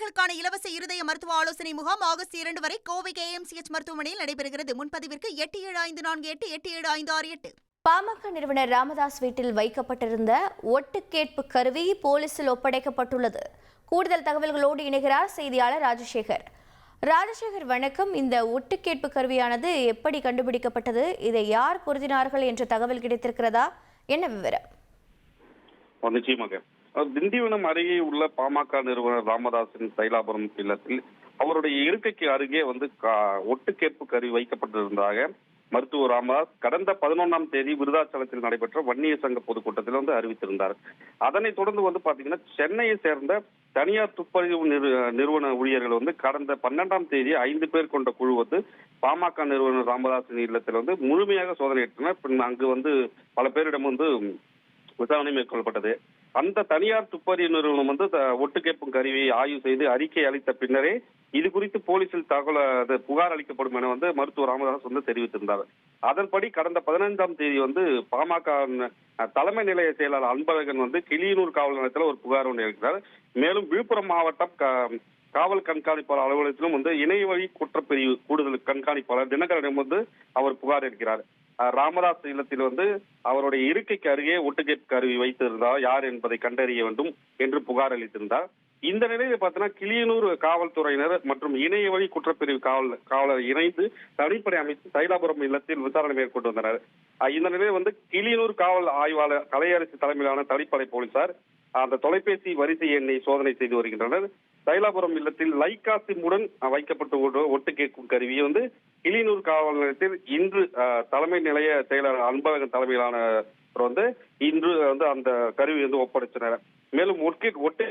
குழந்தைகளுக்கான இலவச இருதய மருத்துவ ஆலோசனை முகாம் ஆகஸ்ட் 2 வரை கோவை KMCH மருத்துவமனையில் நடைபெறுகிறது. முன்பதிவிற்கு 8754887568. பாமக நிறுவனர் ராமதாஸ் வீட்டில் வைக்கப்பட்டிருந்த ஒட்டு கேட்பு கருவி போலீசில் ஒப்படைக்கப்பட்டுள்ளது. கூடுதல் தகவல்களோடு இணைகிறார் செய்தியாளர் ராஜசேகர். வணக்கம். இந்த ஒட்டு கேட்பு கருவியானது எப்படி கண்டுபிடிக்கப்பட்டது? இதை யார் பொருத்தினார்கள் என்ற தகவல் கிடைத்திருக்கிறதா? என்ன விவரம்? நிச்சயமாக திண்டிவனம் அருகே உள்ள பாமக நிறுவனர் ராமதாஸின் தைலாபுரம் இல்லத்தில் அவருடைய இருக்கைக்கு அருகே ஒட்டு கேட்பு கருவி வைக்கப்பட்டிருந்ததாக மருத்துவர் ராமதாஸ் கடந்த 11ஆம் தேதி விருதாச்சலத்தில் நடைபெற்ற வன்னியர் சங்க பொதுக்கூட்டத்தில் அறிவித்திருந்தார். அதனைத் தொடர்ந்து பாத்தீங்கன்னா சென்னையை சேர்ந்த தனியார் துப்பறிவு நிறுவன ஊழியர்கள் கடந்த 12ஆம் தேதி 5 பேர் கொண்ட குழு பாமக நிறுவனர் ராமதாஸின் இல்லத்தில் முழுமையாக சோதனையிட்டனர். பின் அங்கு பல பேரிடம் விசாரணை மேற்கொள்ளப்பட்டது. அந்த தனியார் துப்பறிவு நிறுவனம் ஒட்டு கேட்பும் கருவியை ஆய்வு செய்து அறிக்கை அளித்த பின்னரே இது குறித்து போலீசில் புகார் அளிக்கப்படும் என மருத்துவர் ராமதாஸ் தெரிவித்திருந்தார். அதன்படி கடந்த 15ஆம் தேதி பாமக தலைமை நிலைய செயலாளர் அன்பழகன் கிளியனூர் காவல் நிலையத்தில் ஒரு புகார் ஒன்று அளிக்கிறார். மேலும் விழுப்புரம் மாவட்டம் காவல் கண்காணிப்பாளர் அலுவலகத்திலும் இணைய வழி குற்றப்பிரிவு கூடுதல் கண்காணிப்பாளர் தினகரனிடம் அவர் புகார் அளிக்கிறார். ராமதாஸ் இல்லத்தில் அவருடைய இருக்கைக்கு அருகே ஒட்டுக்கேட்பு கருவி வைத்திருந்தார் யார் என்பதை கண்டறிய வேண்டும் என்று புகார் அளித்திருந்தார். இந்த நிலையில் பார்த்தீங்கன்னா கிளியனூர் காவல்துறையினர் மற்றும் இணைய வழி குற்றப்பிரிவு காவலர் இணைந்து தனிப்படை அமைத்து தைலாபுரம் இல்லத்தில் விசாரணை மேற்கொண்டு வந்தனர். இந்த நிலையில் கிளியனூர் காவல் ஆய்வாளர் கலையரசு தலைமையிலான தனிப்படை போலீசார் அந்த தொலைபேசி வரிசை எண்ணை சோதனை செய்து வருகின்றனர். தைலாபுரம் இல்லத்தில் லைகா சிம்முடன் வைக்கப்பட்ட ஒட்டு கேட்கும் கருவியை கிளியனூர் காவல் நிலையத்தில் இன்று தலைமை நிலைய செயலாளர் அன்பழகன் தலைமையிலான இன்று அந்த கருவி ஒப்படைத்தனர். மேலும் ஒட்டு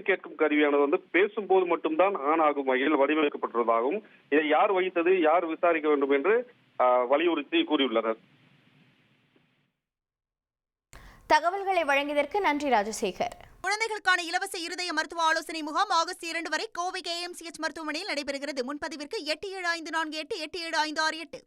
கேட்கும் கருவியானது பேசும்போது மட்டும்தான் ஆன் ஆகும் வகையில் வடிவமைக்கப்பட்டுள்ளதாகவும் இதை யார் வைத்தது யார் விசாரிக்க வேண்டும் என்று வலியுறுத்தி கூறியுள்ளனர். தகவல்களை வழங்கியதற்கு நன்றி ராஜசேகர். குழந்தைகளுக்கான இலவச இருதய மருத்துவ ஆலோசனை முகாம் ஆகஸ்ட் 2 வரை கோவை KMCH மருத்துவமனையில் நடைபெறுகிறது. முன்பதிவிற்கு 8754887568.